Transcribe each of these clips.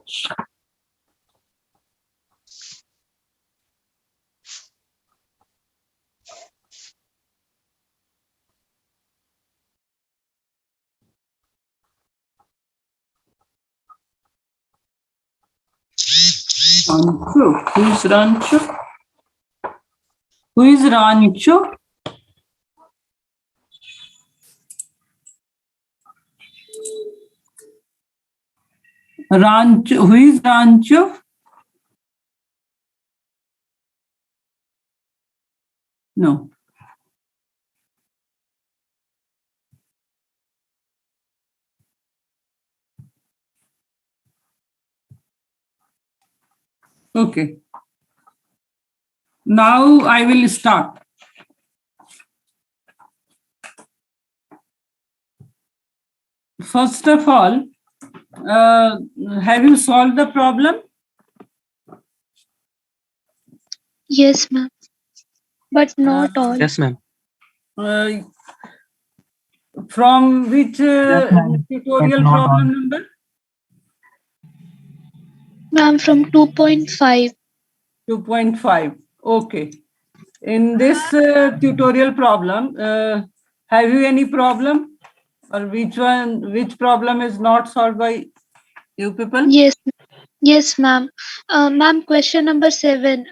Rancho. Who is Rancho? Who is Rancho? Rancho. Who is Rancho? No. Okay. Now I will start. First of all, have you solved the problem? Yes, ma'am. But not all. Yes, ma'am. From which Yes, ma'am. tutorial Not problem all. number? Ma'am, from 2.5. 2.5. Okay. In this tutorial problem, have you any problem? Or which problem is not solved by you people? Yes, ma'am. Ma'am, question number 7.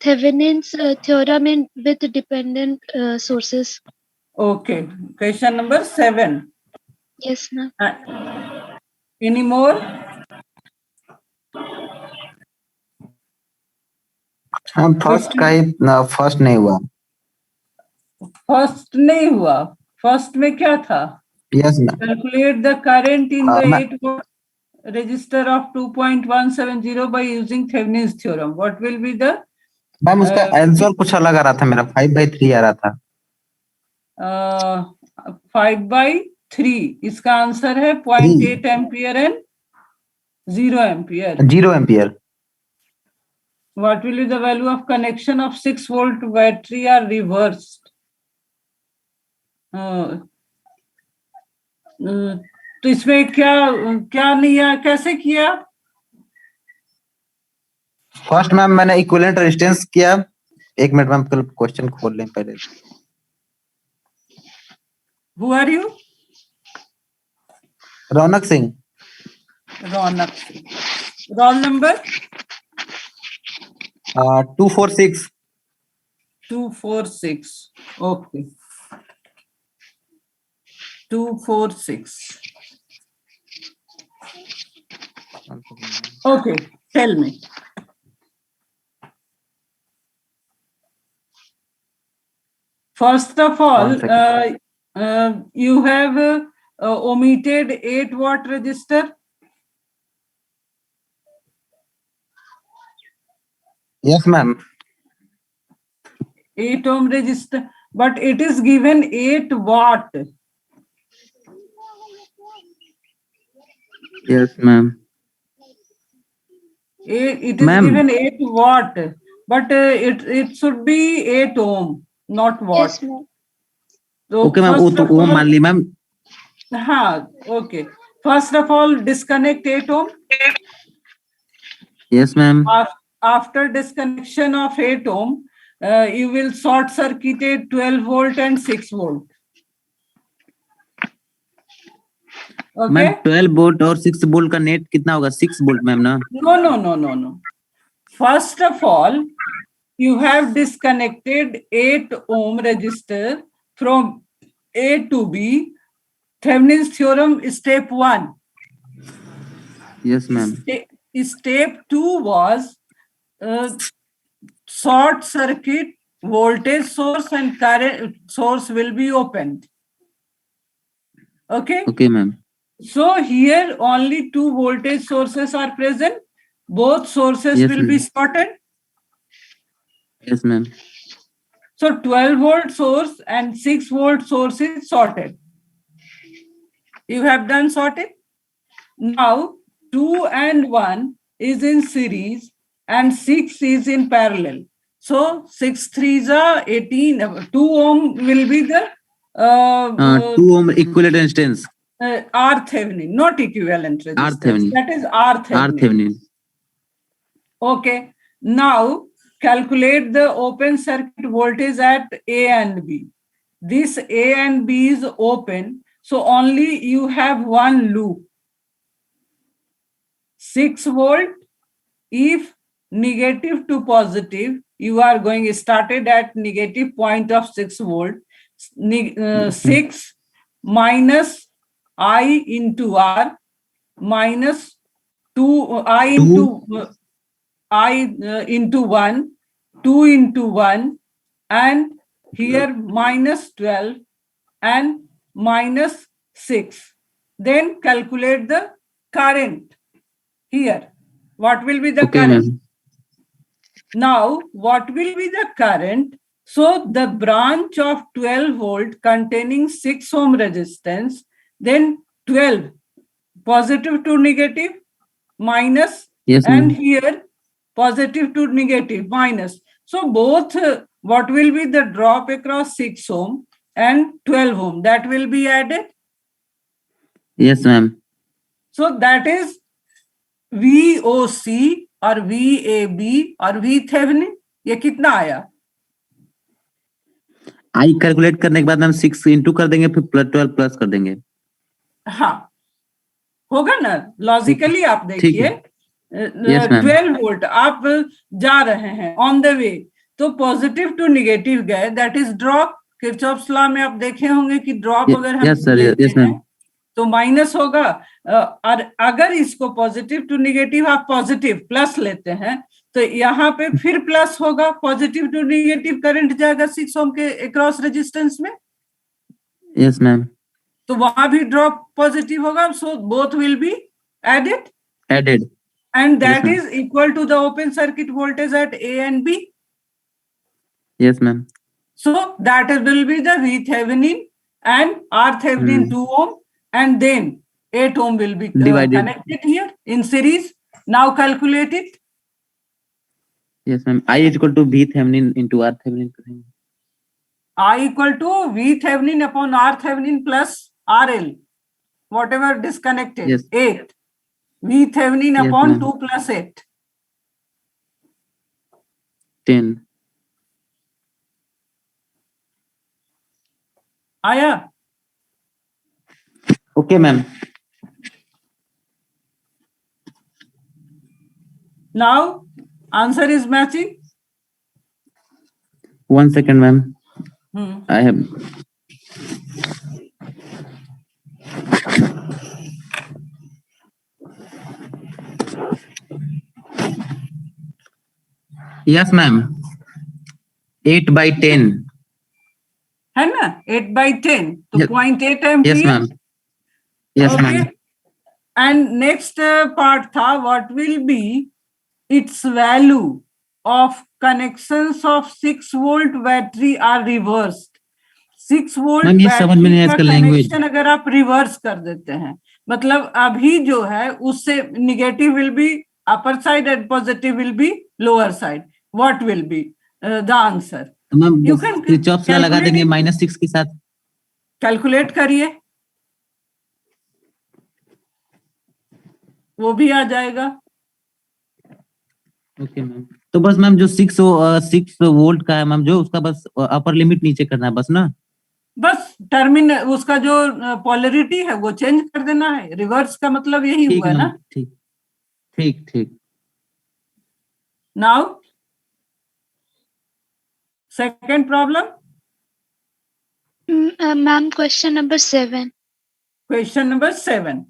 Thevenin's theorem with dependent sources. Okay. Question number 7. Yes, ma'am. Any more? First का ही first नहीं हुआ. First नहीं हुआ. First में क्या था? Yes ma'am. Calculate the current in the 8-volt resistor of 2.170 by using Thevenin's theorem. What will be the? Ma'am उसका answer कुछ अलग आ रहा था. मेरा 5/3 आ रहा था. 5/3. इसका आंसर है 0.8 ampere and 0 ampere. 0 ampere. What will be the value of connection of 6-volt battery are reversed? तो इसमें क्या नहीं है, कैसे किया? फर्स्ट मैम मैंने इक्विवेलेंट रेजिस्टेंस किया. एक मिनट मैम क्वेश्चन खोल लें पहले. Who are you? Raunak Singh. Raunak Singh. Roll number? 246. 246. Okay. 246. Okay, tell me. First of all, you have omitted 8-watt resistor. Yes, ma'am. 8 ohm resistor, but it is given 8 watt. Yes, ma'am. It is given 8 watt, but it should be 8 ohm, not watt. Yes, ma'am. So Okay, ma'am. वो मान ली ma'am. हाँ, okay. First of all, disconnect 8 ohm. Yes, ma'am. After disconnection of 8 ohm, you will short circuited 12 volt and 6 volt. Okay. Ma'am 12 volt और 6 volt का net कितना होगा? 6 volt ma'am ना? No. First of all, you have disconnected 8 ohm resistor from A to B. Thevenin's theorem is step 1. Yes, ma'am. Step 2 was short circuit voltage source and current source will be opened. Okay. Okay, ma'am. So here only 2 voltage sources are present. Both sources will be shorted. Yes, ma'am. So 12 volt source and 6 volt source is sorted. You have done sorted. Now 2 and 1 is in series and 6 is in parallel. So 6 3s are 18. 2 ohm will be the 2 ohm equivalent resistance. R Thevenin, not equivalent resistance. Thevenin. That is R Thevenin. Thevenin. Okay. Now calculate the open circuit voltage at A and B. This A and B is open, so only you have one loop. 6 volt. If negative to positive, you are going started at negative point of 6 volt. 6 minus I into R minus 2 I into 1, 2 into 1, and here minus 12 and minus 6. Then calculate the current here. What will be the current? Now, what will be the current? So the branch of 12 volt containing 6 ohm resistance, then 12 positive to negative minus, and here positive to negative minus. So both what will be the drop across 6 ohm and 12 ohm, that will be added? Yes, ma'am. So that is VOC और VAB और VThevenin. ये कितना आया? I calculate करने के बाद हम 6 into कर देंगे, फिर 12 प्लस कर देंगे. हाँ, होगा ना? लॉजिकली आप देखिए, 12 वोल्ट आप जा रहे हैं ऑन द वे, तो पॉजिटिव टू नेगेटिव गए, that is drop. Kirchhoff's law में आप देखे होंगे कि ड्रॉप अगर हम लेते हैं तो माइनस होगा, और अगर इसको पॉजिटिव टू नेगेटिव आप पॉजिटिव प्लस लेते हैं तो यहाँ पे फिर प्लस होगा, पॉजिटिव टू नेगेटिव करंट जाएगा 6 ओम के अक्रॉस रेजिस्टेंस में. Yes ma'am. तो वहां भी ड्रॉप पॉजिटिव होगा, so both will be added and that is equal to the open circuit voltage at A and B. Yes ma'am. So that will be the VThevenin and RThevenin 2 ohm, and then 8 ohm will be connected here in series. Now calculate it. Yes ma'am. I is equal to VThevenin into RThevenin. I equal to VThevenin upon RThevenin plus RL, whatever disconnected. Yes. 8. VThevenin upon 2 plus 8. 10. आया? Okay ma'am. Now answer is matching. 1 second ma'am. I have. Yes ma'am. 8 by 10. है ना? 8 by 10. तो 0.8 ampere. Yes ma'am. Yes ma'am. And next part था, what will be its value of connections of 6 volt battery are reversed. 6 volt battery का connection अगर आप reverse कर देते हैं, मतलब अभी जो है उससे negative will be upper side and positive will be lower side. What will be the answer? You can Kirchhoff's law लगा देंगे -6 के साथ. कैलकुलेट करिए, वो भी आ जाएगा. Okay ma'am. तो बस मैम जो 6 वोल्ट का है मैम, जो उसका बस अपर लिमिट नीचे करना है बस ना. बस टर्मिनल उसका जो पोलैरिटी है वो चेंज कर देना है. रिवर्स का मतलब यही हुआ ना. ठीक ठीक ठीक. Now second problem. Ma'am question number 7. Question number 7.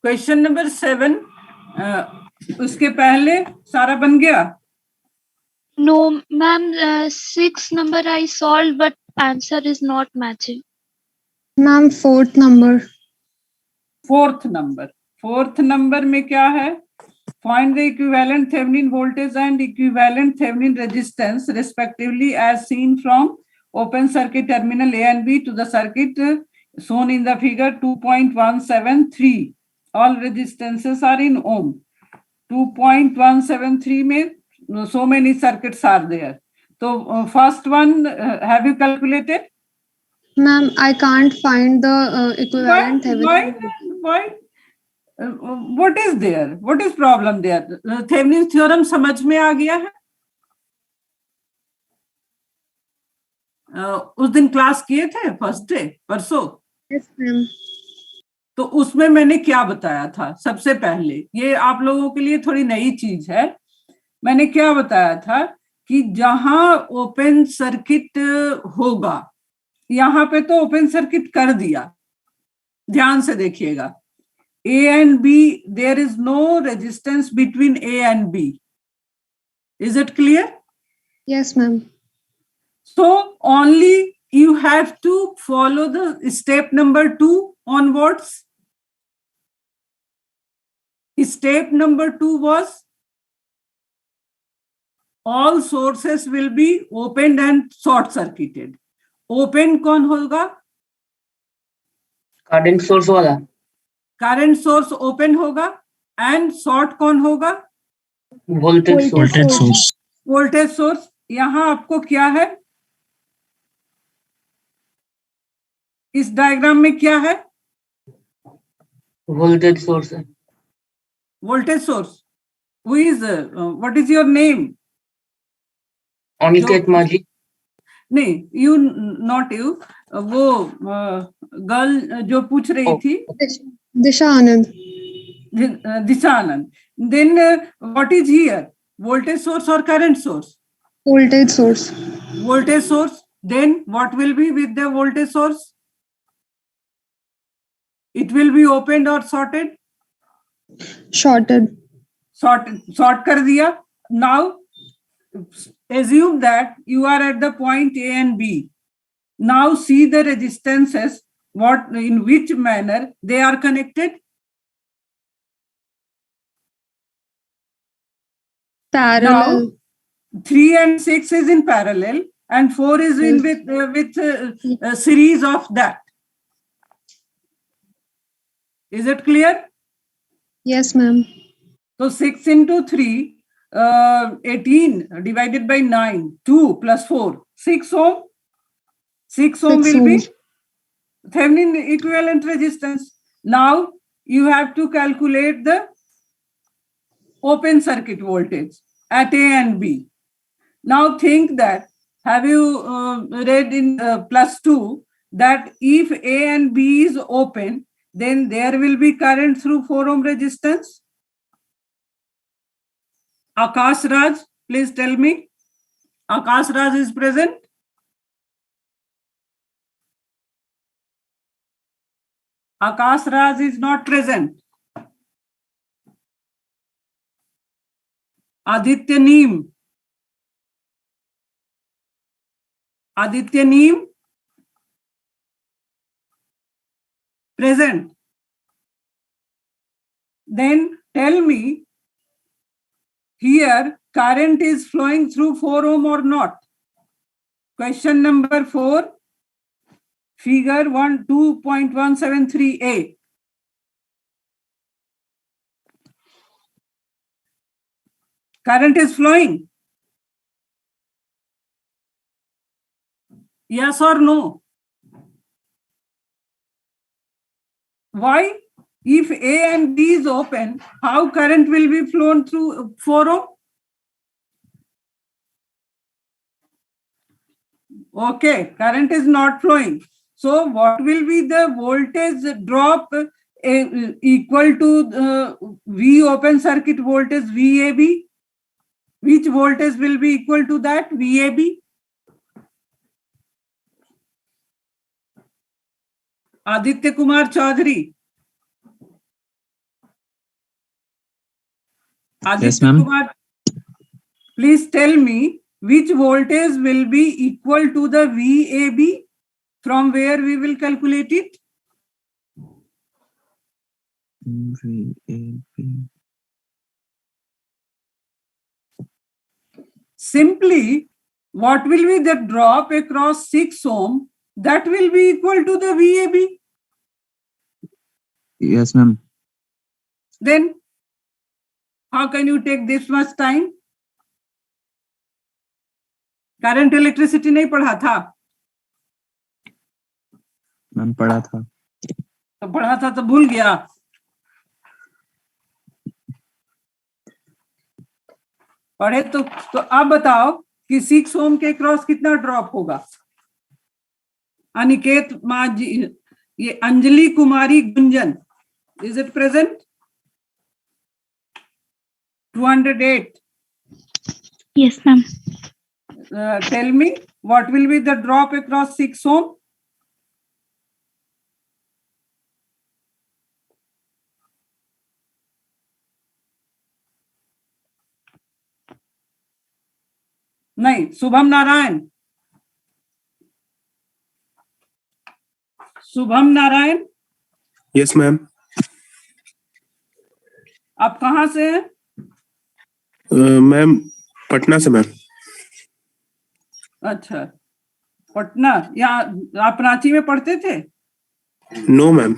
Question number 7 उसके पहले सारा बन गया. No ma'am, 6 number I solved but answer is not matching. Ma'am, fourth number. Fourth number में क्या है? Find the equivalent Thevenin voltage and equivalent Thevenin resistance respectively as seen from open circuit terminal A and B to the circuit shown in the figure 2.173. All resistances are in ohm. 2.173 में so many circuits are there. So first one, have you calculated? Ma'am, I can't find the equivalent Thevenin. Why? What is there? What is problem there? Thevenin theorem समझ में आ गया है? उस दिन class किए थे first day परसों? Yes, ma'am. तो उसमें मैंने क्या बताया था? सबसे पहले ये आप लोगों के लिए थोड़ी नई चीज है। मैंने क्या बताया था कि जहां ओपन सर्किट होगा, यहां पे तो ओपन सर्किट कर दिया, ध्यान से देखिएगा। A and B, there is no resistance between A and B. Is it clear? Yes, ma'am. So only you have to follow the step number 2 onwards. Step number 2 was all sources will be opened and short circuited. Open कौन होगा? Current source वाला Current source open होगा and short कौन होगा? Voltage source Voltage source. यहां आपको क्या है? इस डायग्राम में क्या है? वोल्टेज सोर्स है Voltage source. Who is? What is your name? Aniket माझी नहीं, you not you. वो गर्ल जो पूछ रही Oh. थी, Disha Anand. Disha Anand. Then what is here? Voltage source or current source? Voltage source. Voltage source. Then what will be with the voltage source? It will be opened or sorted? Shorted. Sort कर दिया. Now assume that you are at the point A and B. Now see the resistances, what in which manner they are connected. Parallel. Now 3 and 6 is in parallel and 4 is in with a series of that. Is it clear? Yes, ma'am. So 6 into 3, 18 divided by 9, 2 plus 4, 6 ohm. 6 ohm 6 will be ohms. Thevenin equivalent resistance. Now you have to calculate the open circuit voltage at A and B. Now think that, have you read in +2 that if A and B is open, then there will be current through 4 ohm resistance? Akash Raj, please tell me. Akash Raj is present? Akash Raj is not present. Aditya Neem. Aditya Neem? Present. Then tell me, here current is flowing through 4 ohm or not? Question number 4, figure 2.173a. Current is flowing? Yes or no? Why? If A and B is open, how current will be flown through 4 ohm? Okay, current is not flowing. So what will be the voltage drop equal to V open circuit voltage VAB? Which voltage will be equal to that VAB? Aditya Kumar Chaudhary. Yes, ma'am. Kumar, please tell me which voltage will be equal to the VAB, from where we will calculate it? Simply, what will be the drop across 6 ohm? That will be equal to the VAB. Yes, ma'am. Then how can you take this much time? Current electricity नहीं पढ़ा था? Ma'am पढ़ा था। तो पढ़ा था तो भूल गया। पढ़े तो अब बताओ कि 6 ओम के क्रॉस कितना ड्रॉप होगा। अनिकेत माजी, ये Anjali Kumari Gunjan, is it present? 208. Yes, ma'am. Tell me what will be the drop across 6 ohm? नहीं, शुभम नारायण। Shubham Narayan, yes ma'am. आप कहाँ से हैं? मैम पटना से मैम। अच्छा, पटना। यहाँ आप रांची में पढ़ते थे? No ma'am.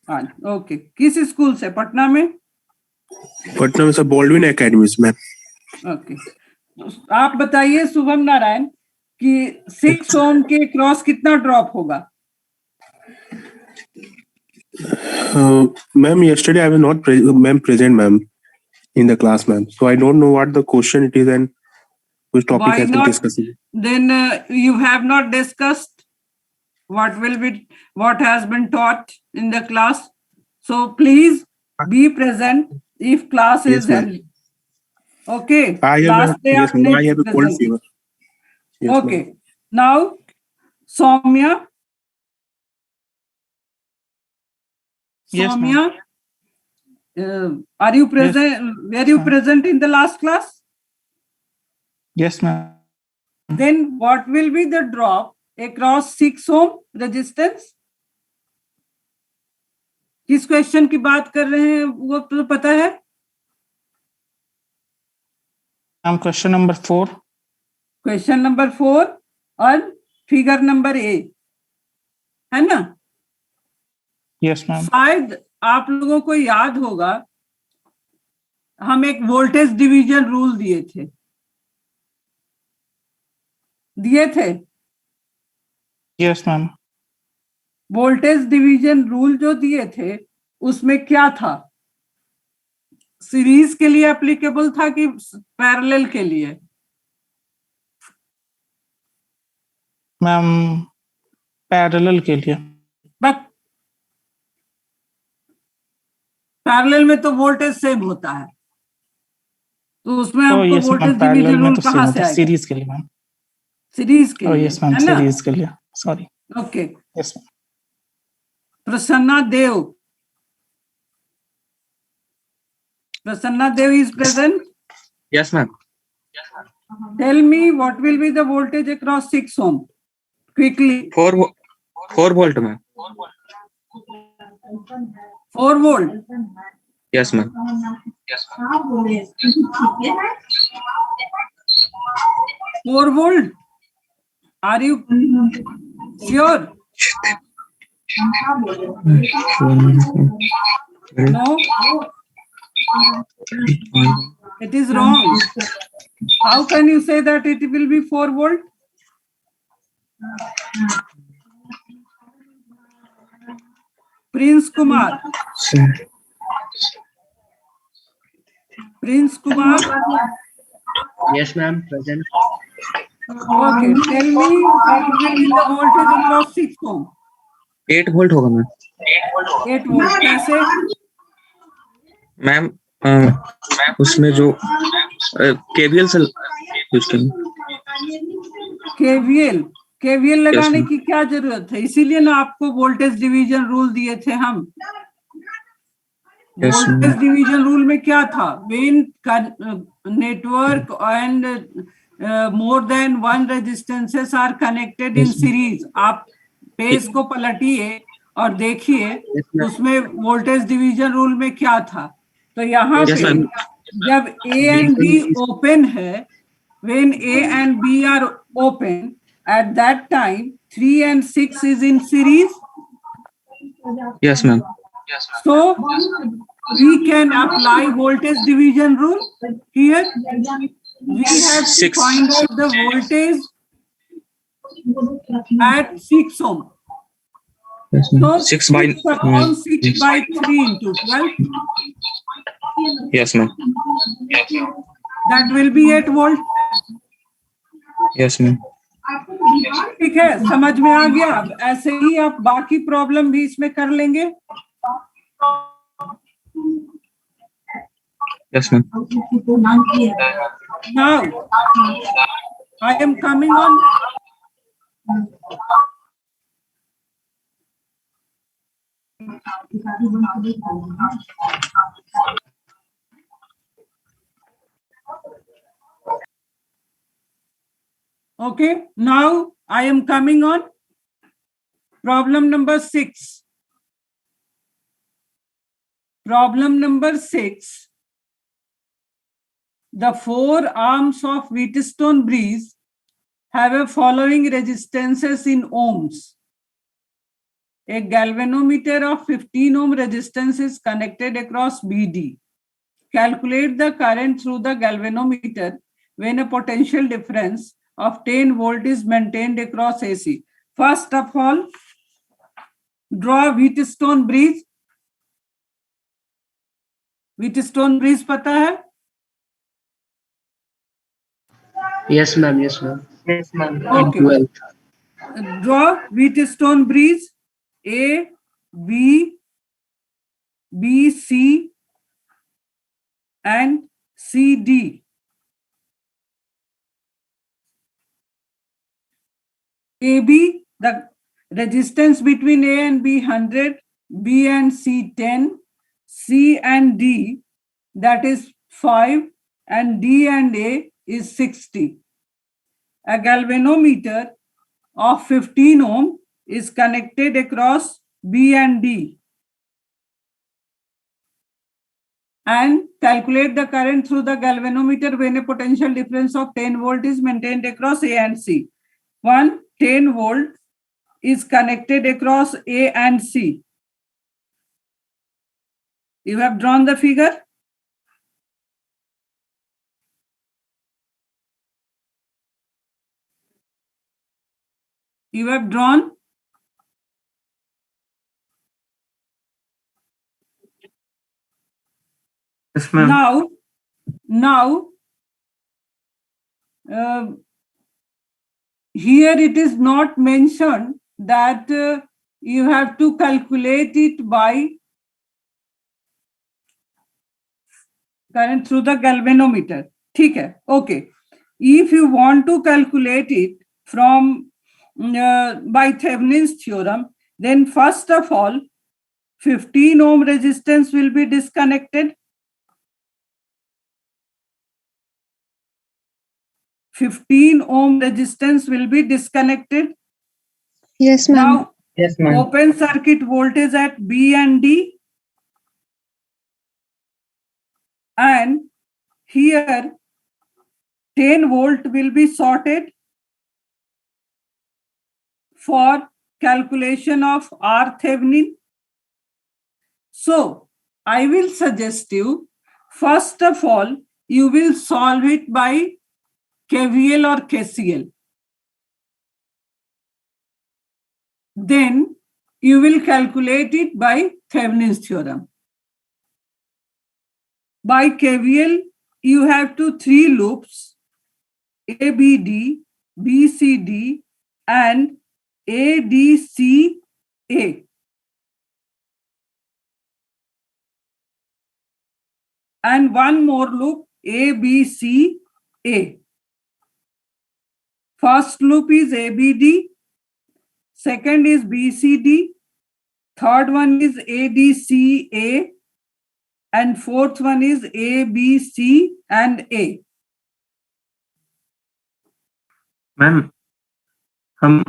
हाँ, ओके। किस स्कूल से पटना में? पटना में सर बॉल्डविन एकेडमी से मैम। ओके, आप बताइए शुभम नारायण कि 6 ओम के क्रॉस कितना ड्रॉप होगा? Ma'am, yesterday I was not present, ma'am, in the class, ma'am. So I don't know what the question it is and which topic Why has been not? discussed. Then you have not discussed what has been taught in the class. So please be present if class Yes, is ma'am. held. Okay. I Last day yes, ma'am. I have a cold present. fever. Yes, Okay. ma'am. Now, Soumya. Yes, ma'am. Soumya, are you present? Were you present in the last class? Yes, ma'am. Then what will be the drop across 6 ohm resistance? किस question की बात कर रहे हैं वो तो पता है? Question number 4. क्वेश्चन नंबर 4 और फिगर नंबर A है ना? Yes, ma'am. शायद आप लोगों को याद होगा, हम एक वोल्टेज डिवीजन रूल दिए थे। Yes, ma'am. Voltage division rule जो दिए थे उसमें क्या था? सीरीज के लिए एप्लीकेबल था कि पैरेलल के लिए? मैम पैरेलल के लिए। बट पैरेलल में तो वोल्टेज सेम होता है, तो उसमें हमको yes, वोल्टेज पैरेलल डिवीजन में रूल तो कहाँ सेम से होता है, आएगा? सीरीज के लिए मैम। सीरीज के लिए, yes, मैम, है ना? सीरीज के लिए, sorry. Okay. yes, ma'am. Prasanna Dev. Prasanna Dev is present. Yes, ma'am. Tell me what will be the voltage across 6 ohm? Quickly. 4 volt, ma'am. 4 volt. Yes, ma'am. 4 volt. Are you sure? No. It is wrong. How can you say that it will be 4 volt? Prince Kumar. Prince Kumar. Yes, ma'am. Present. Okay. Tell me what will be the voltage across 6 ohm? 8 volt होगा ma'am. 8 volt. कैसे? Ma'am उसमें जो KVL से use करेंगे। KVL लगाने की क्या जरूरत है? इसीलिए ना आपको वोल्टेज डिवीजन रूल दिए थे हम। वोल्टेज डिवीजन रूल में क्या था? When network and more than one resistances are connected in series. आप पेज को पलटिए और देखिए उसमें वोल्टेज डिवीजन रूल में क्या था। तो यहाँ पे जब A and B ओपन है, when A and B are open, at that time 3 and 6 is in series. Yes, ma'am. So we can apply voltage division rule here. We have to find out the voltage at 6 ohm. Yes, So ma'am. 6 by 6 by 3 into 12. Yes, ma'am. That will be 8 volt. Yes, ma'am. ठीक है, समझ में आ गया. अब ऐसे ही आप बाकी problem भी इसमें कर लेंगे. Yes, ma'am. Now I am coming on. Okay, now I am coming on problem number 6. Problem number 6. The 4 arms of Wheatstone bridge have a following resistances in ohms. A galvanometer of 15 ohm resistance is connected across BD. Calculate the current through the galvanometer when a potential difference of 10 volt is maintained across AC. First of all, draw Wheatstone bridge. Wheatstone bridge पता है? Yes, ma'am. Yes, ma'am. Yes, ma'am. Okay. 12. Draw Wheatstone bridge. A, B, B, C, and C, D. AB, the resistance between A and B 100, B and C 10, C and D that is 5, and D and A is 60. A galvanometer of 15 ohm is connected across B and D. And calculate the current through the galvanometer when a potential difference of 10 volt is maintained across A and C. 10 volt is connected across A and C. You have drawn the figure? You have drawn? Yes, ma'am. Now, here it is not mentioned that you have to calculate it by current through the galvanometer. ठीक है, okay. If you want to calculate it from by Thevenin's theorem, then first of all, 15 ohm resistance will be disconnected. 15 ohm resistance will be disconnected. Yes, ma'am. Now, Yes, ma'am. open circuit voltage at B and D. And here 10 volt will be sorted for calculation of R Thevenin. So I will suggest you, first of all, you will solve it by KVL or KCL. Then you will calculate it by Thevenin's theorem. By KVL, you have 3 loops, ABD, BCD, and ADCA. And one more loop, ABCA. First loop is ABD, second is BCD, third one is ADCA, and fourth one is ABC and A. Ma'am, हम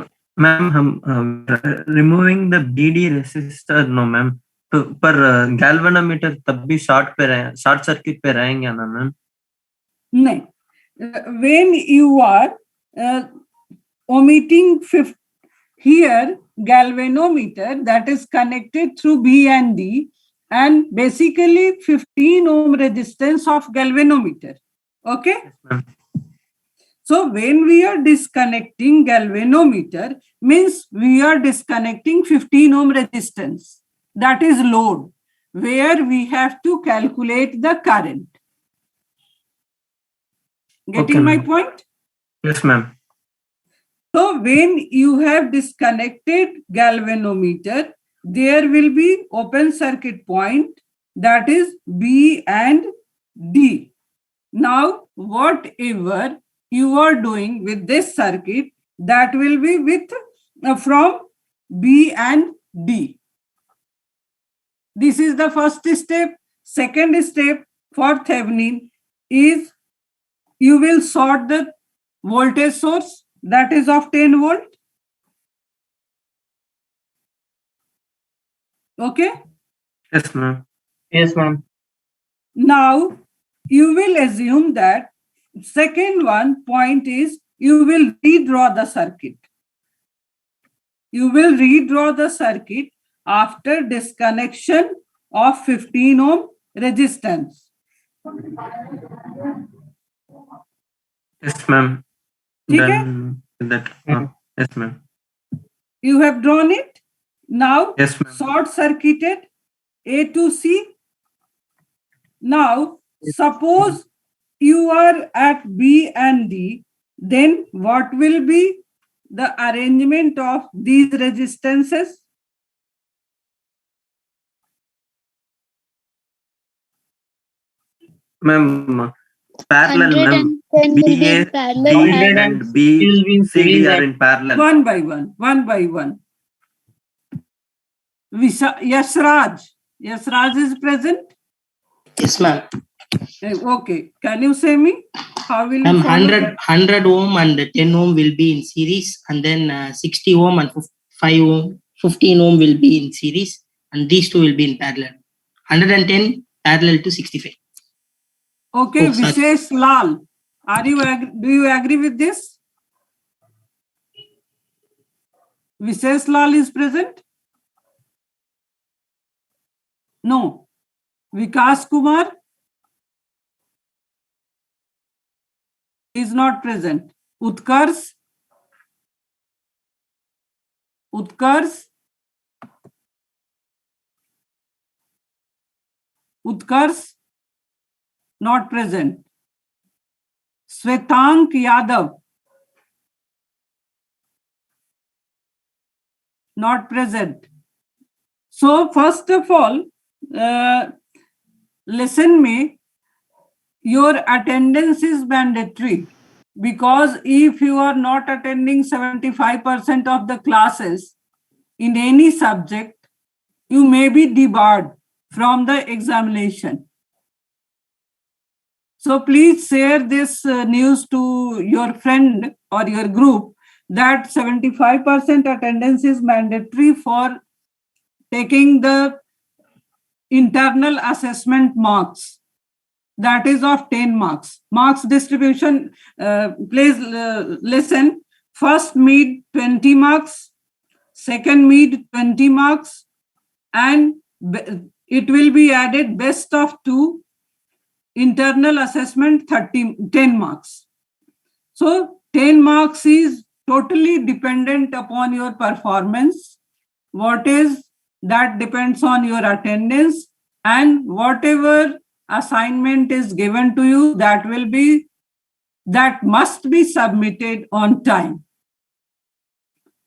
removing the BD resistor, no ma'am. तो पर galvanometer तब भी short circuit पे रहेंगे ना ma'am? नहीं. When you are omitting here galvanometer that is connected through B and D, and basically 15 ohm resistance of galvanometer. Okay? Yes, ma'am. So when we are disconnecting galvanometer, means we are disconnecting 15 ohm resistance. That is load, where we have to calculate the current. Getting Okay, my ma'am. point? Yes, ma'am. So when you have disconnected galvanometer, there will be open circuit point, that is B and D. Now, whatever you are doing with this circuit, that will be with from B and D. This is the first step. Second step for Thevenin is you will sort the voltage source, that is of 10 volt. Okay. Yes, ma'am. Yes, ma'am. Now you will assume that second one point is you will redraw the circuit. You will redraw the circuit after disconnection of 15 ohm resistance. Yes, ma'am. Okay? Done with that. Yes, ma'am. You have drawn it. Now Yes, ma'am. short circuited A to C. Now suppose you are at B and D, then what will be the arrangement of these resistances? Ma'am, parallel, ma'am. 110 will be BA, in parallel D and and B, will be in C, D series are and in parallel. One by one, one by one. Yasraj is present. Yes, ma'am. Okay, can you say me? How will you Ma'am, follow 100 ohm and 10 ohm will be in series, and then 60 ohm and 5 ohm, 15 ohm will be in series, and these two will be in parallel. 110 parallel to 65. Okay, Oh, sorry. Vishesh Lal, do you agree with this? Vishesh Lal is present? No. Vikas Kumar is not present. Utkars? Utkars? Not present. Svetank Yadav? Not present. So first of all, listen me, your attendance is mandatory, because if you are not attending 75% of the classes in any subject, you may be debarred from the examination. So please share this news to your friend or your group that 75% attendance is mandatory for taking the internal assessment marks. That is of 10 marks. Marks distribution, please listen. First mid 20 marks, second mid 20 marks, and it will be added best of 2, internal assessment 10 marks. So 10 marks is totally dependent upon your performance. What is that depends on your attendance, and whatever assignment is given to you, that must be submitted on time.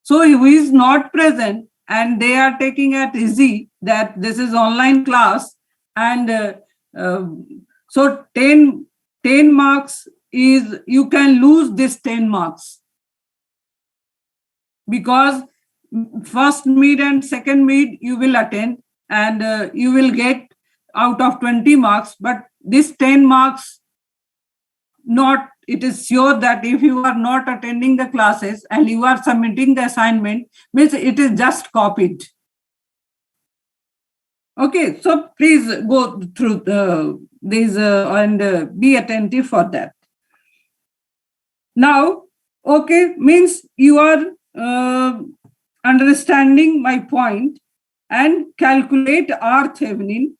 So who is not present and they are taking it easy that this is online class, and so 10 marks is, you can lose this 10 marks, because first mid and second mid you will attend, and you will get out of 20 marks, but this 10 marks, not, it is sure that if you are not attending the classes and you are submitting the assignment, means it is just copied. Okay, so please go through these and be attentive for that. Now, okay, means you are understanding my point, and calculate R Thevenin,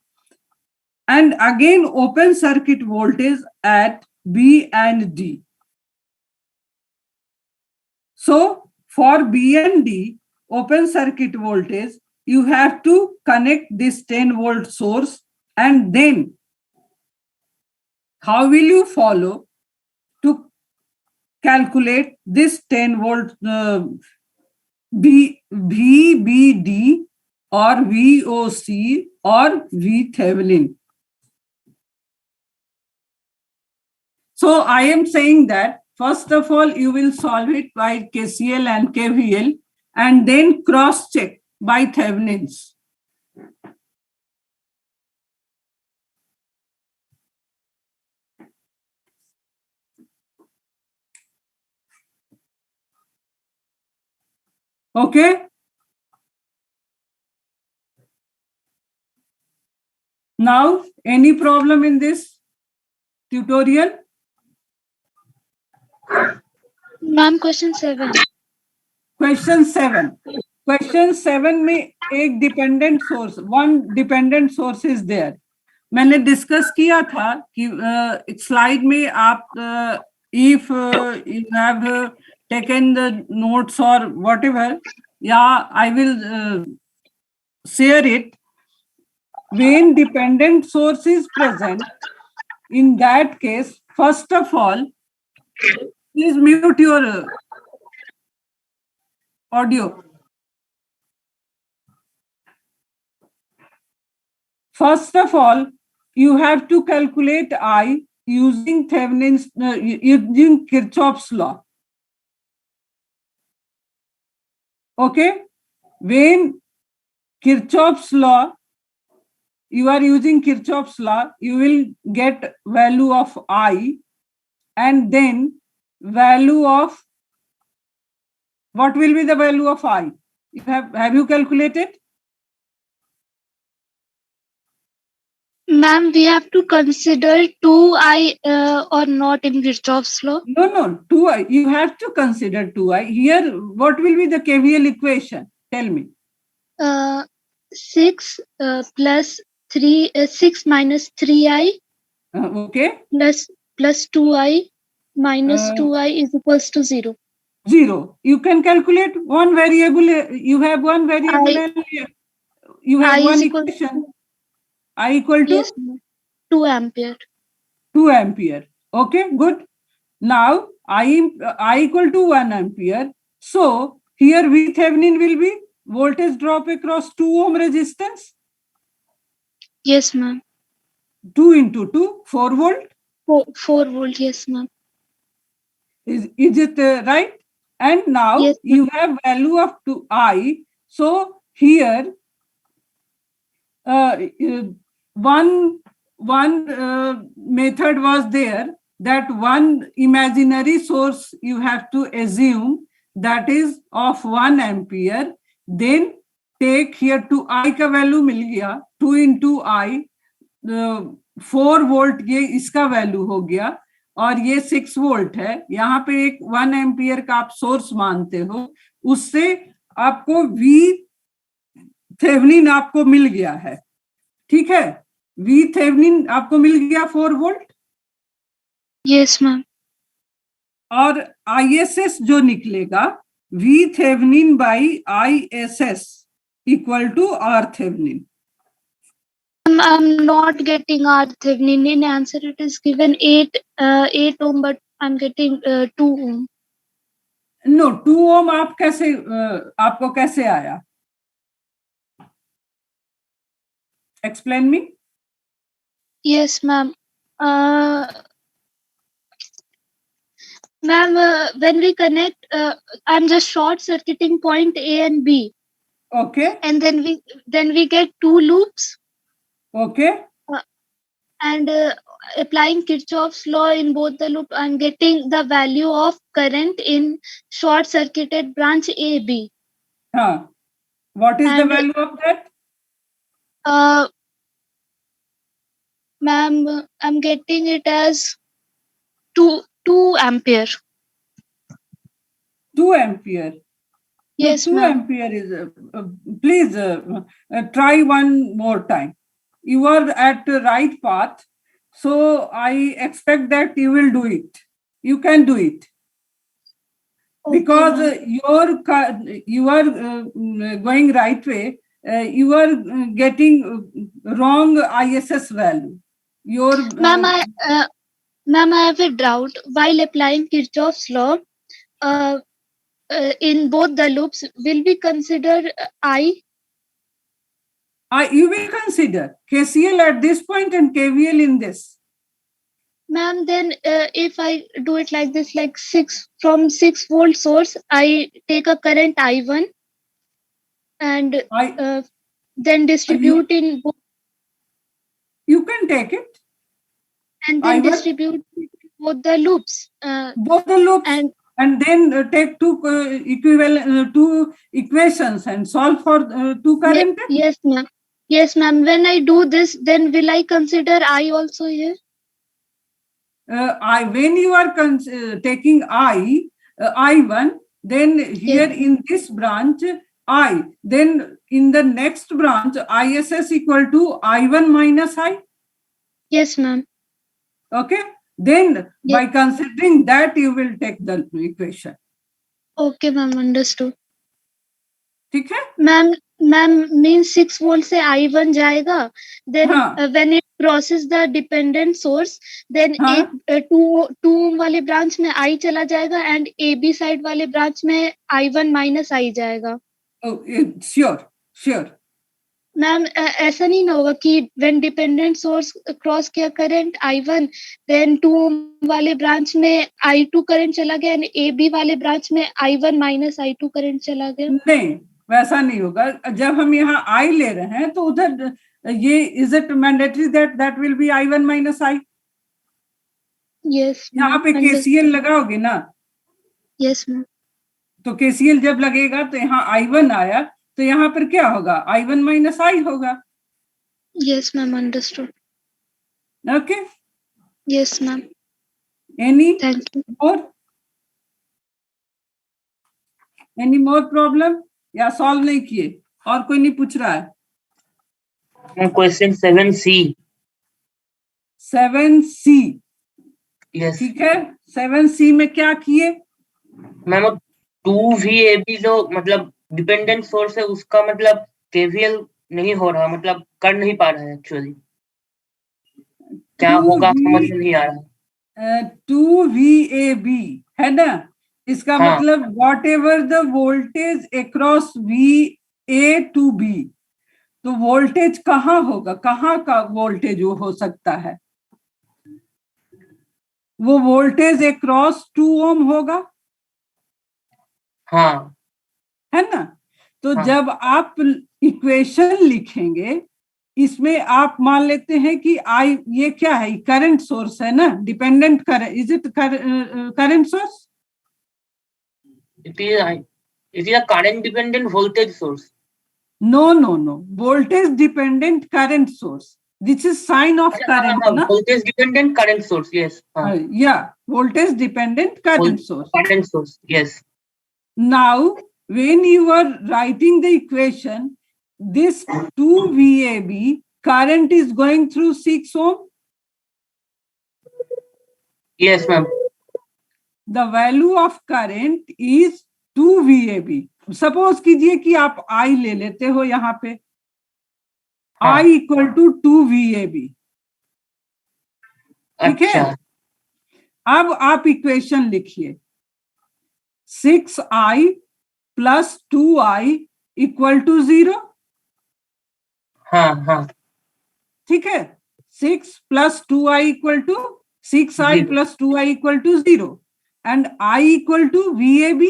and again open circuit voltage at B and D. So for B and D, open circuit voltage, you have to connect this 10 volt source, and then how will you follow to calculate this 10 volt VBD or VOC or VThevenin? So I am saying that first of all, you will solve it by KCL and KVL, and then cross check by Thevenins. Okay. Now, any problem in this tutorial? Ma'am, question 7. Question 7. Question 7 में एक dependent source, one dependent source is there. मैंने discuss किया था कि slide में आप if you have taken the notes और whatever, या I will share it. When dependent source is present, in that case, first of all, please mute your audio. First of all, you have to calculate I using Thevenin's, using Kirchhoff's law. Okay? When Kirchhoff's law, you are using Kirchhoff's law, you will get value of I, and then value of, what will be the value of I? Have you calculated? Ma'am, we have to consider 2i or not in Kirchhoff's law. No, 2i. You have to consider 2i. Here, what will be the KVL equation? Tell me. 6 plus 3, 6 minus 3i Okay. plus 2i minus 2i is equals to 0. 0. You can calculate one variable. You have one variable. You have one equation. I equal to? Yes, 2 ampere. 2 ampere. Okay, good. Now, I equal to 1 ampere. So, here VThevenin will be voltage drop across 2 ohm resistance. Yes, ma'am. 2 into 2, 4 volt. 4 volt, yes, ma'am. Is it right? And now yes, you have value of 2i. So here one method was there, that one imaginary source you have to assume that is of 1 ampere. Then take here 2i का value मिल गया, 2 into I, 4 volt ये इसका value हो गया, और ये 6 volt है. यहाँ पे एक 1 एम्पियर का आप सोर्स मानते हो, उससे आपको वी थेवेनिन आपको मिल गया है. ठीक है, वी थेवेनिन आपको मिल गया 4 वोल्ट. Yes ma'am. और ISS जो निकलेगा, we Thevenin by ISS equal to R Thevenin. I'm not getting RThevenin. In answer, it is given 8 ohm, but I'm getting 2 ohm. No, 2 ohm आप कैसे आपको कैसे आया? Explain me. Yes, ma'am. Ma'am, when we connect, I'm just short circuiting point A and B. Okay. And then we get 2 loops. Okay. And applying Kirchhoff's law in both the loop, I'm getting the value of current in short circuited branch AB. What is the value of that? Ma'am, I'm getting it as 2 ampere. 2 ampere. Yes, 2 ampere is. Please try one more time. You are at the right path, so I expect that you will do it. You can do it. because you are going right way, you are getting wrong ISS value. Your Ma'am, I have a doubt. While applying Kirchhoff's law, in both the loops, will we consider I? you will consider KCL at this point and KVL in this. Ma'am, then if I do it like this, like 6-volt source, I take a current I1 and then distribute in both. You can take it. And then I1, distribute both the loops. Both the loops. And then take two equivalent two equations and solve for two current. Yes, ma'am. Yes, ma'am. When I do this, then will I consider I also here? When you are taking I1, then here in this branch I, then in the next branch ISS equal to I1 minus I. Yes, ma'am. Okay. Then by considering that, you will take the equation. Okay, ma'am. Understood. ठीक है? Ma'am means 6 volt से I1 जाएगा. Then when it crosses the dependent source, then एक 2 वाले branch में I चला जाएगा and AB side वाले branch में I1 minus I जाएगा. Oh, sure. मैम ऐसा नहीं ना होगा कि when dependent source cross किया current I1, then 2 वाले branch में I2 current चला गया and AB वाले branch में I1 minus I2 current चला गया. नहीं, वैसा नहीं होगा. जब हम यहाँ I ले रहे हैं तो उधर ये is it mandatory that will be I1 minus I? Yes. यहाँ पे KCL लगाओगे ना? Yes, ma'am. तो KCL जब लगेगा तो यहाँ I1 आया तो यहाँ पर क्या होगा? I1 minus I होगा. Yes, ma'am. Understood. Okay. Yes, ma'am. Any Thank you. more? Any more problem? या सॉल्व नहीं किए? और कोई नहीं पूछ रहा है? Question 7C. 7C. Yes. ठीक है. 7C में क्या किए? मैम 2VAB जो मतलब डिपेंडेंट सोर्स है उसका मतलब KVL नहीं हो रहा, मतलब कर नहीं पा रहा है एक्चुअली. क्या होगा समझ में नहीं आ रहा. 2VAB है ना, इसका मतलब what ever the voltage across VA to B, तो वोल्टेज कहाँ होगा, कहाँ का वोल्टेज वो हो सकता है? वो वोल्टेज अक्रॉस 2 ओम होगा. हाँ है ना. तो जब आप इक्वेशन लिखेंगे इसमें आप मान लेते हैं कि ये क्या है, करंट सोर्स है ना, dependent current. Is it current source? It is a current dependent voltage source. No. Voltage dependent current source. This is sign of current. Voltage dependent current source. Yes. Yeah. Voltage dependent current source. Current source. Yes. Now, when you are writing the equation, this 2VAB current is going through 6 ohm. Yes, ma'am. The value of current is 2VAB. Suppose कीजिए कि आप I ले लेते हो यहाँ पे, I equal to 2VAB. ठीक है. अब आप इक्वेशन लिखिए. 6I plus 2I equal to 0. हाँ. ठीक है. 6 plus 2I equal to 6I plus 2I equal to 0. And I equal to VAB.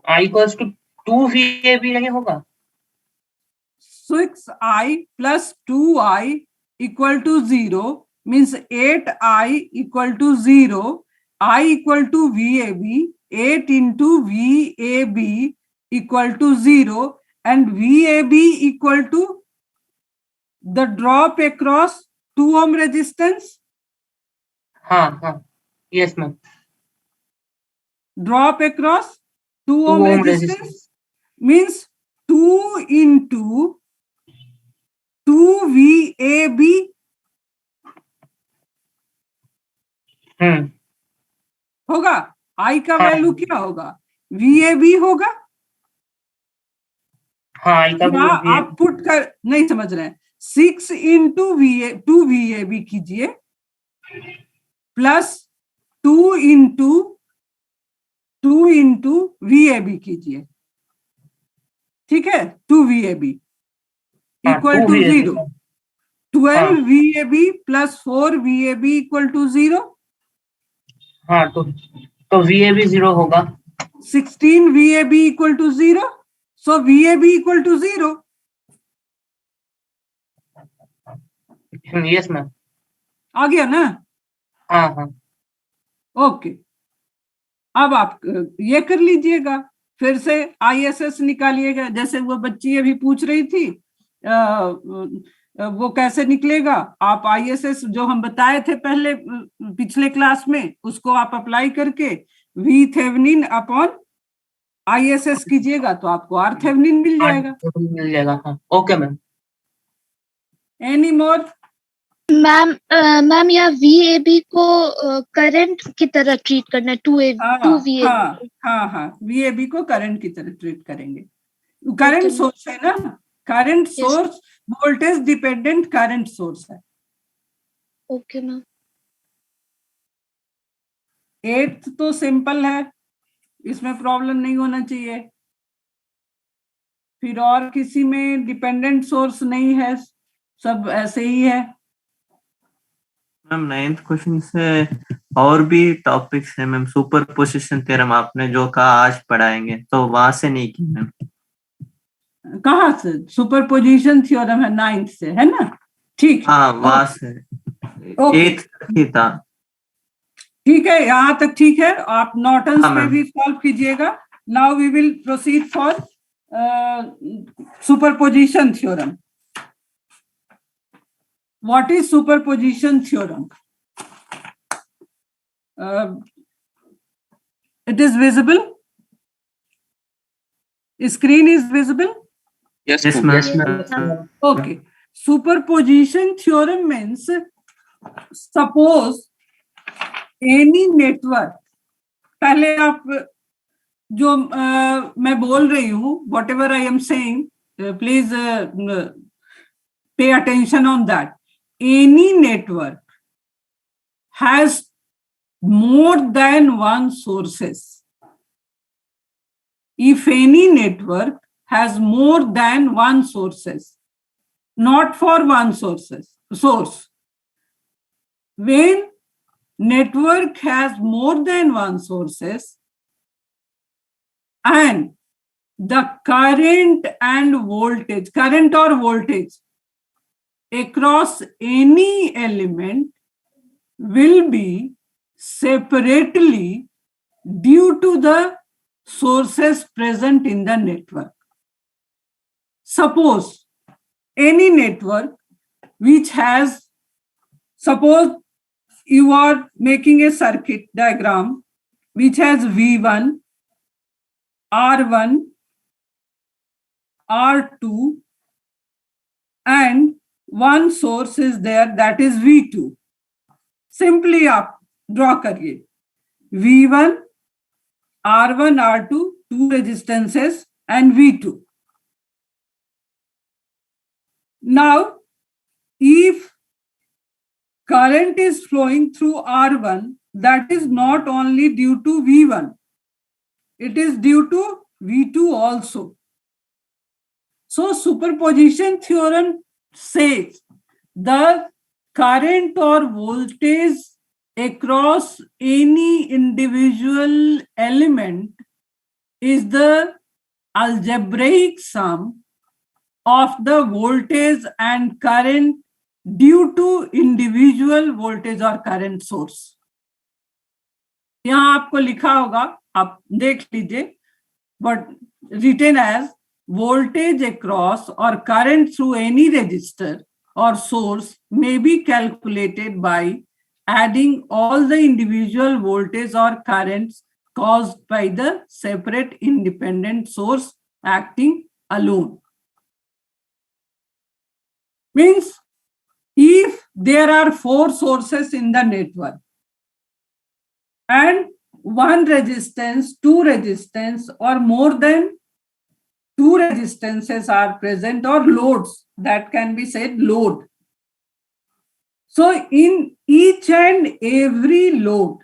I equals to 2VAB नहीं होगा. 6I plus 2I equal to 0 means 8I equal to 0. I equal to VAB. 8 into VAB equal to 0. And VAB equal to the drop across 2 ohm resistance. हाँ. Yes, ma'am. Drop across 2 ohm resistance means 2 into 2VAB. होगा. I का value क्या होगा? VAB होगा। हाँ I का या आप पुट कर नहीं समझ रहे हैं, 6 into 2VAB कीजिए प्लस 2 into VAB कीजिए, ठीक है, 2VAB equal to 0। 12VAB plus 4VAB equal to 0। हाँ तो VAB 0 होगा। 16VAB equal to 0, so VAB equal to 0। Yes ma'am. आ गया ना? हाँ हाँ ओके, अब आप ये कर लीजिएगा, फिर से ISS निकालिएगा, जैसे वो बच्ची अभी पूछ रही थी वो कैसे निकलेगा। आप ISS जो हम बताए थे पहले पिछले क्लास में, उसको आप अप्लाई करके V थेवेनिन अपॉन ISS कीजिएगा तो आपको R थेवेनिन मिल जाएगा। मिल जाएगा। हाँ okay ma'am. Any more? Ma'am यहाँ VAB को करंट की तरह ट्रीट करना है, 2VAB। हाँ, VAB को करंट की तरह ट्रीट करेंगे। करंट सोर्स है ना, current source voltage dependent current source है। Okay ma'am. 8th तो सिंपल है, इसमें प्रॉब्लम नहीं होना चाहिए। फिर और किसी में डिपेंडेंट सोर्स नहीं है, सब ऐसे ही है। मैम 9th क्वेश्चन से और भी टॉपिक्स है मैम। सुपरपोजिशन थ्योरम आपने जो कहा आज पढ़ाएंगे, तो वहां से नहीं की मैम। कहाँ से? सुपरपोजिशन थ्योरम है 9th से, है ना? ठीक है, हाँ वहां से 8th तक ही था। ठीक है, यहाँ तक ठीक है। आप नॉर्टन्स पे भी सॉल्व कीजिएगा। Now we will proceed for superposition theorem. What is superposition theorem? It is visible? Screen is visible? Yes, Yes, ma'am. Okay. Superposition theorem means, suppose any network, पहले आप जो मैं बोल रही हूँ, whatever I am saying, please pay attention on that. Any network has more than one sources. If any network has more than one sources, not for one source. When network has more than one sources and the current or voltage across any element will be separately due to the sources present in the network. Suppose any network which has, suppose you are making a circuit diagram which has V1, R1, R2, and one source is there, that is V2. Simply आप draw करिए V1, R1, R2, two resistances, and V2. Now, if current is flowing through R1, that is not only due to V1, it is due to V2 also. So, superposition theorem says the current or voltage across any individual element is the algebraic sum of the voltage and current due to individual voltage or current source. यहाँ आपको लिखा होगा, आप देख लीजिए, but written as voltage across or current through any resistor or source may be calculated by adding all the individual voltage or currents caused by the separate independent source acting alone. Means if there are 4 sources in the network and one resistance, two resistance, or more than two resistances are present, or loads, that can be said load. So in each and every load,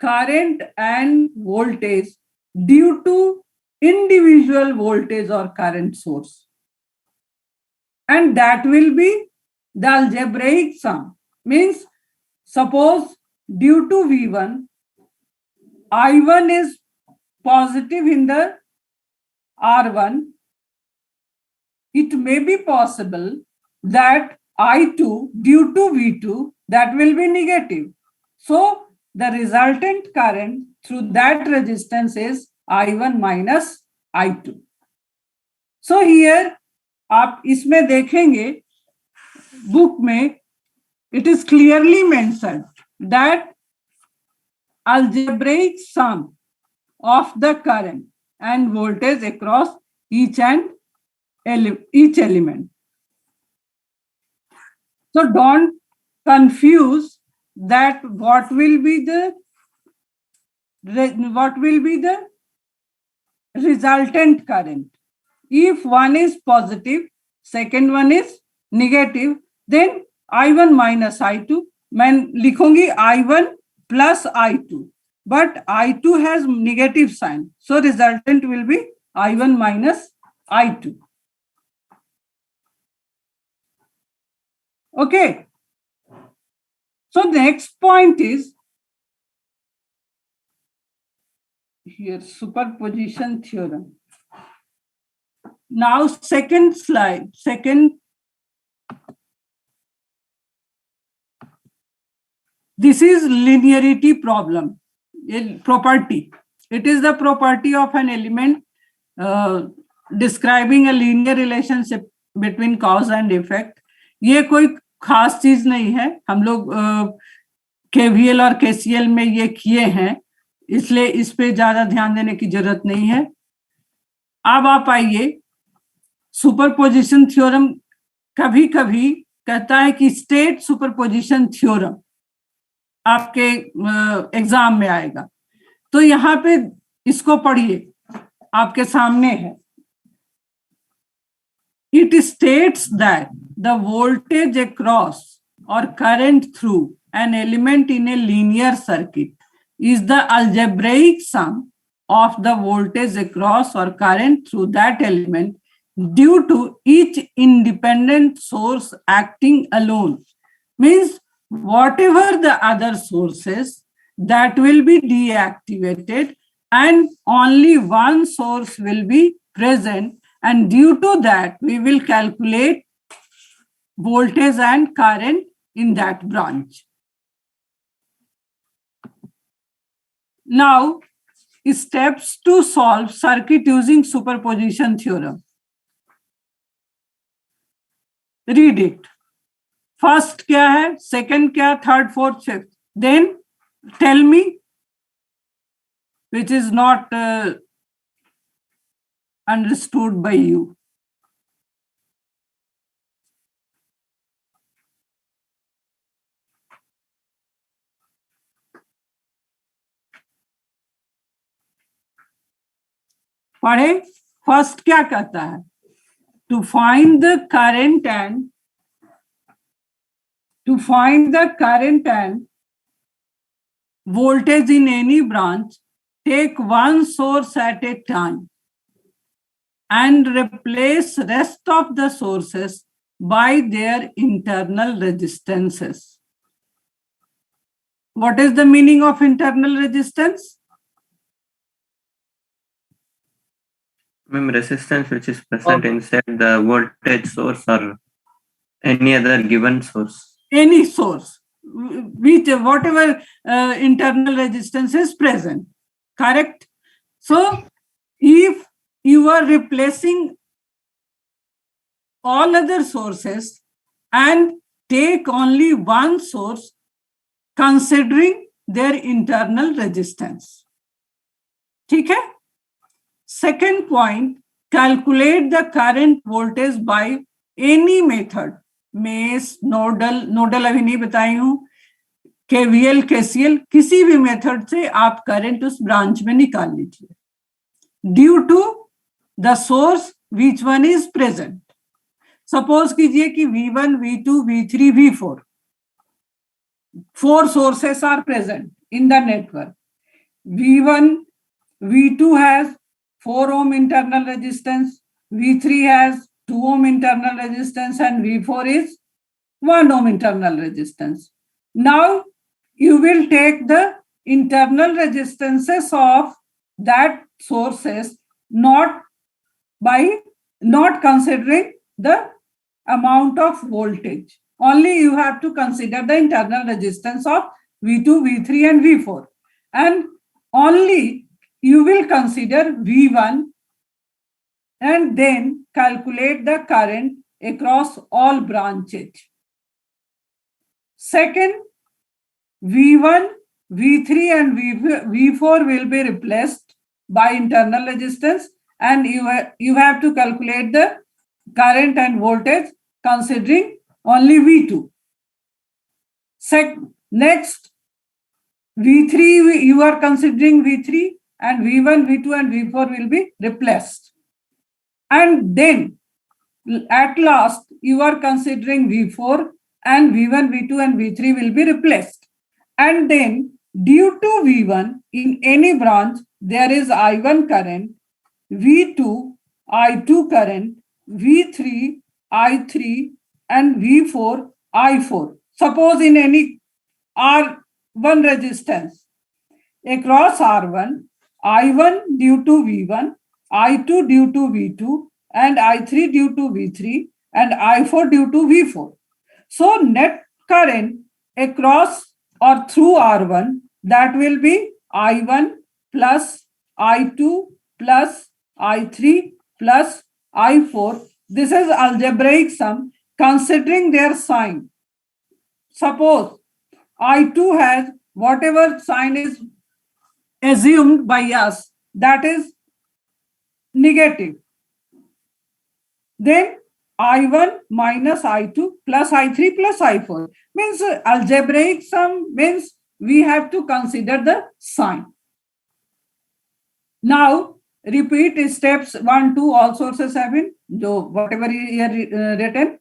current and voltage due to individual voltage or current source. And that will be the algebraic sum. Means, suppose due to V1, I1 is positive in the R1, it may be possible that I2 due to V2, that will be negative. So the resultant current through that resistance is I1 minus I2. So here आप इसमें देखेंगे book में it is clearly mentioned that algebraic sum of the current and voltage across each element. So don't confuse that what will be the resultant current. If one is positive, second one is negative, then I1 minus I2. मैं लिखूंगी I1 plus I2, but I2 has negative sign, so resultant will be I1 minus I2. Okay. So next point is here, superposition theorem. Now second slide, this is linearity problem, property. It is the property of an element describing a linear relationship between cause and effect. ये कोई खास चीज नहीं है, हम लोग KVL और KCL में ये किए हैं, इसलिए इस पे ज्यादा ध्यान देने की जरूरत नहीं है. अब आप आइए, सुपरपोजिशन थ्योरम कभी कभी कहता है कि स्टेट सुपरपोजिशन थ्योरम आपके एग्जाम में आएगा, तो यहाँ पे इसको पढ़िए, आपके सामने है. It states that the voltage across or current through an element in a linear circuit is the algebraic sum of the voltage across or current through that element due to each independent source acting alone. Means whatever the other sources, that will be deactivated and only one source will be present, and due to that we will calculate voltage and current in that branch. Now, steps to solve circuit using superposition theorem. Read it. First क्या है, second क्या, third, fourth, fifth. Then tell me which is not understood by you. पढ़े. First क्या कहता है, to find the current and voltage in any branch, take one source at a time and replace rest of the sources by their internal resistances. What is the meaning of internal resistance? Resistance which is present inside the voltage source or any other given source. Any source, whatever internal resistance is present. Correct? So, if you are replacing all other sources and take only one source considering their internal resistance. ठीक है? Second point, calculate the current voltage by any method. Mess, nodal अभी नहीं बताई हूं. KVL, KCL, किसी भी method से आप करंट उस ब्रांच में निकाल लीजिए. Due to the source which one is present. Suppose कीजिए कि V1, V2, V3, V4 4 sources are present in the network. V1, V2 has 4 ohm internal resistance, V3 has 2 ohm internal resistance, and V4 is 1 ohm internal resistance. Now you will take the internal resistances of that sources, not considering the amount of voltage. Only you have to consider the internal resistance of V2, V3 and V4. And only you will consider V1 and then calculate the current across all branches. Second, V1, V3 and V4 will be replaced by internal resistance, and you have to calculate the current and voltage considering only V2. Next, V3, you are considering V3, and V1, V2 and V4 will be replaced. And then at last, you are considering V4, and V1, V2 and V3 will be replaced. And then due to V1, in any branch, there is I1 current, V2, I2 current, V3, I3 and V4, I4. Suppose in any R1 resistance, across R1, I1 due to V1, I2 due to V2 and I3 due to V3 and I4 due to V4. So net current across or through R1, that will be I1 plus I2 plus I3 plus I4. This is algebraic sum considering their sign. Suppose I2 has whatever sign is assumed by us, that is negative. Then I1 minus I2 plus I3 plus I4 means algebraic sum means we have to consider the sign. Now repeat steps 1, 2, all sources have been, whatever here written,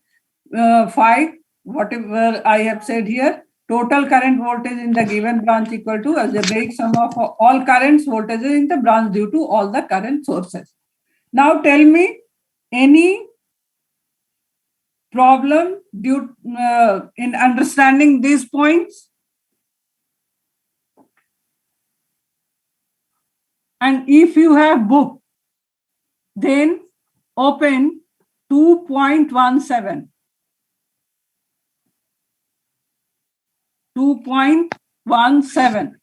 5, whatever I have said here, total current voltage in the given branch equal to algebraic sum of all currents voltages in the branch due to all the current sources. Now tell me any problem due in understanding these points? And if you have book, then open 2.17. 2.17.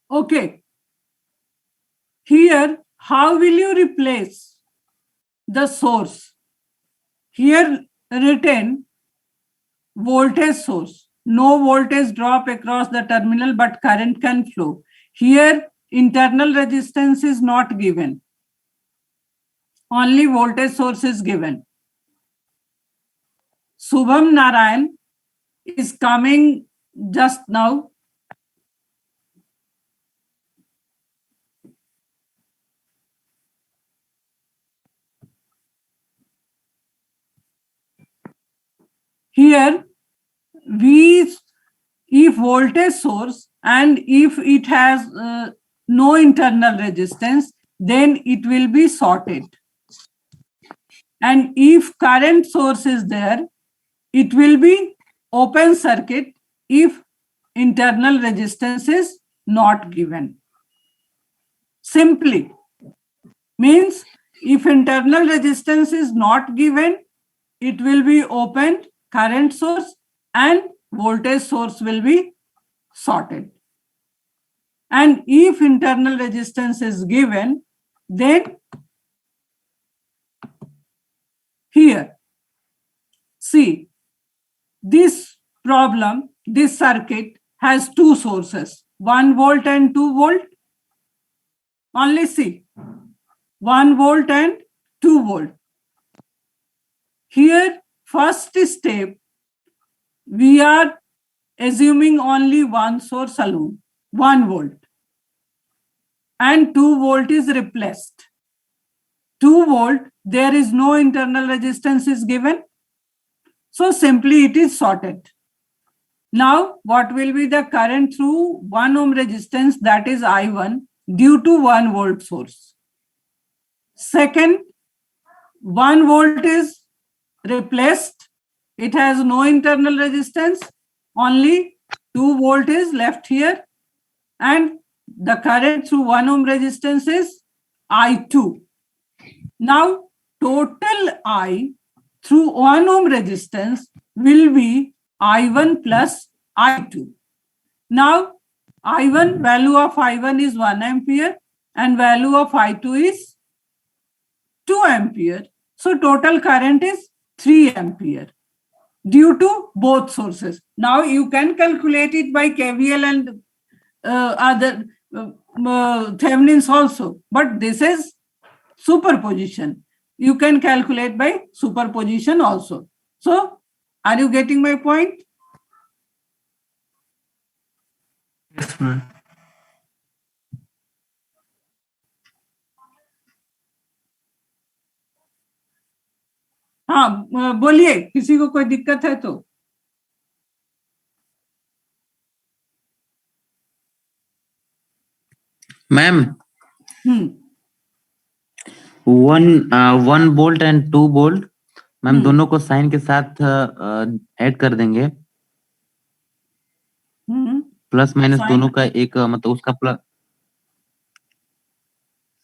Okay. Here, how will you replace the source? Here written voltage source. No voltage drop across the terminal, but current can flow. Here, internal resistance is not given. Only voltage source is given. Subham Narayan is coming just now. Here, if voltage source and if it has no internal resistance, then it will be sorted. And if current source is there, it will be open circuit if internal resistance is not given. Simply means if internal resistance is not given, it will be open current source and voltage source will be sorted. And if internal resistance is given, then here. See, this problem, this circuit has two sources, 1 volt and 2 volt. Only see, 1 volt and 2 volt. Here, first step, we are assuming only one source alone, 1 volt. And 2 volt is replaced. 2 volt, there is no internal resistance is given. So simply it is sorted. Now, what will be the current through 1 ohm resistance, that is I1, due to 1 volt source. Second, 1 volt is replaced. It has no internal resistance. Only 2 volt is left here. And the current through 1 ohm resistance is I2. Now, total I through 1 ohm resistance will be I1 plus I2. Now, I1, value of I1 is 1 ampere and value of I2 is 2 ampere. So, total current is 3 ampere due to both sources. Now, you can calculate it by KVL and other Thevenin's also, but this is superposition. You can calculate by superposition also. So, are you getting my point? Yes, ma'am. हाँ बोलिए, किसी को कोई दिक्कत है तो. Ma'am 1 volt and 2 volt ma'am दोनों को साइन के साथ ऐड कर देंगे. प्लस माइनस दोनों का एक मतलब उसका प्लस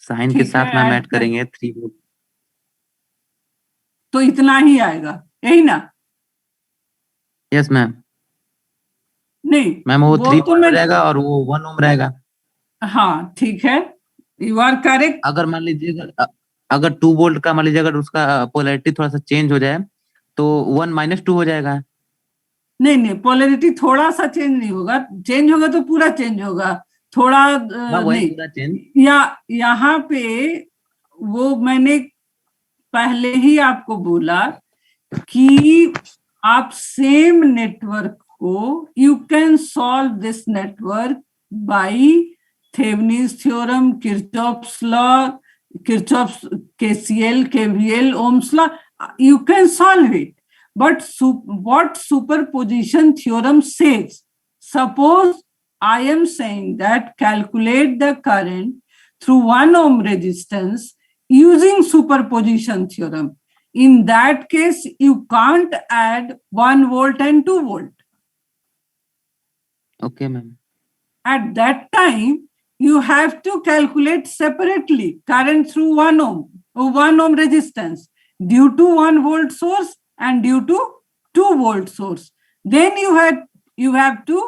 साइन के साथ मैम ऐड करेंगे 3 वोल्ट. तो इतना ही आएगा, यही ना? Yes ma'am. नहीं मैम वो 3 तो वोल्ट रहेगा और वो 1 ओम रहेगा. हाँ ठीक है, यू आर करेक्ट. अगर मान लीजिए अगर 2 वोल्ट का मान लीजिए अगर उसका पोलैरिटी थोड़ा सा चेंज हो जाए तो 1 - 2 हो जाएगा. नहीं, पोलैरिटी थोड़ा सा चेंज नहीं होगा, चेंज होगा तो पूरा चेंज होगा, थोड़ा नहीं. पूरा चेंज यहाँ पे वो मैंने पहले ही आपको बोला कि आप सेम नेटवर्क को you can solve this network by Thevenin's theorem, Kirchhoff's law, Kirchhoff's KCL, KVL, Ohm's law. You can solve it. But what superposition theorem says, suppose I am saying that calculate the current through 1 ohm resistance using superposition theorem. In that case, you can't add 1 volt and 2 volt. Okay, ma'am. At that time, you have to calculate separately current through 1 ohm resistance due to 1 volt source and due to 2 volt source. Then you have to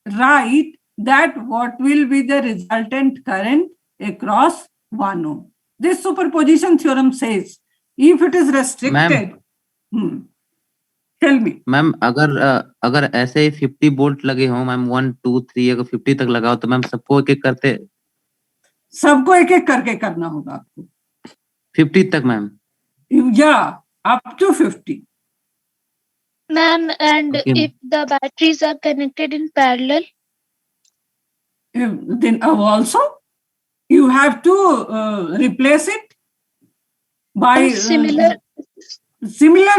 write that what will be the resultant current across 1 ohm. This superposition theorem says if it is restricted. Tell me. Ma'am अगर ऐसे ही 50 volt लगे हो ma'am 1 2 3 अगर 50 तक लगाओ तो ma'am सबको एक एक करते सबको एक एक करके करना होगा आपको 50 तक मैम. या up to 50. Ma'am, and if the batteries are connected in parallel? Then also you have to replace it by similar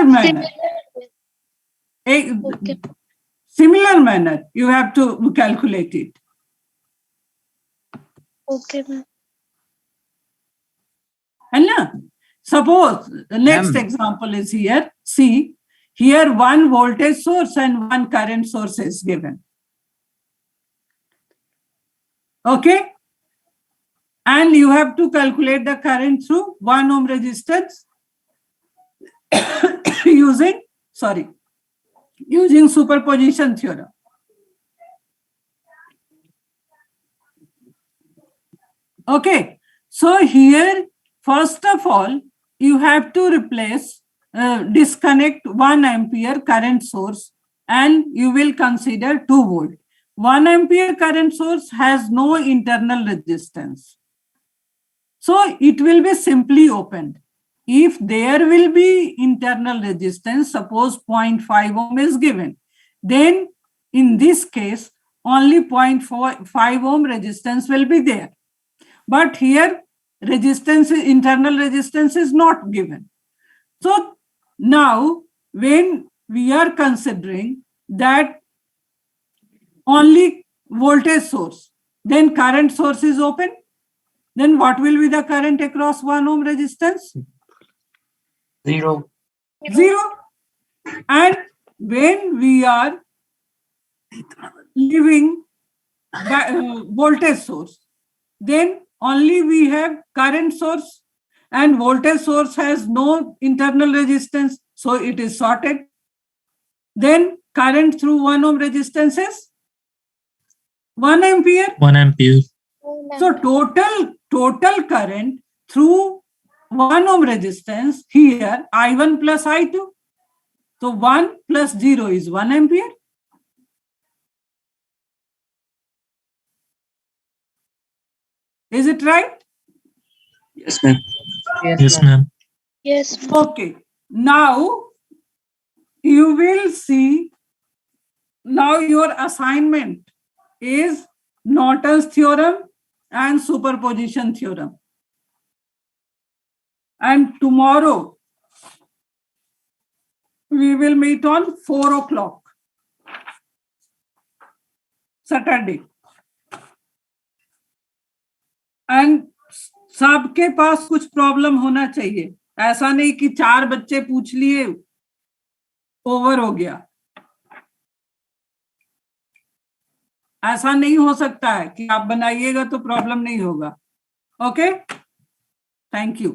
manner. Okay. Similar manner you have to calculate it. Okay, ma'am. And suppose the next example is here. See, here one voltage source and one current source is given. Okay? And you have to calculate the current through 1 ohm resistance using superposition theorem. Okay, so here, first of all, you have to replace, disconnect 1 ampere current source and you will consider 2 volt. 1 ampere current source has no internal resistance. So it will be simply opened. If there will be internal resistance, suppose 0.5 ohm is given, then in this case, only 0.5 ohm resistance will be there. But here, resistance, internal resistance is not given. So now, when we are considering that only voltage source, then current source is open, then what will be the current across 1 ohm resistance? 0. 0. And when we are leaving voltage source, then only we have current source and voltage source has no internal resistance, so it is shorted. Then current through 1 ohm resistance is 1 ampere. 1 ampere. So total current through 1 ohm resistance here, I1 plus I2. So 1 plus 0 is 1 ampere. Is it right? Yes, ma'am. Yes, ma'am. Yes. Okay. Now you will see, now your assignment is Norton's theorem and superposition theorem. And tomorrow we will meet on 4 o'clock, Saturday. And सबके पास कुछ problem होना चाहिए, ऐसा नहीं कि 4 बच्चे पूछ लिए ओवर हो गया, ऐसा नहीं हो सकता है कि आप बनाइएगा तो प्रॉब्लम नहीं होगा. Okay, thank you.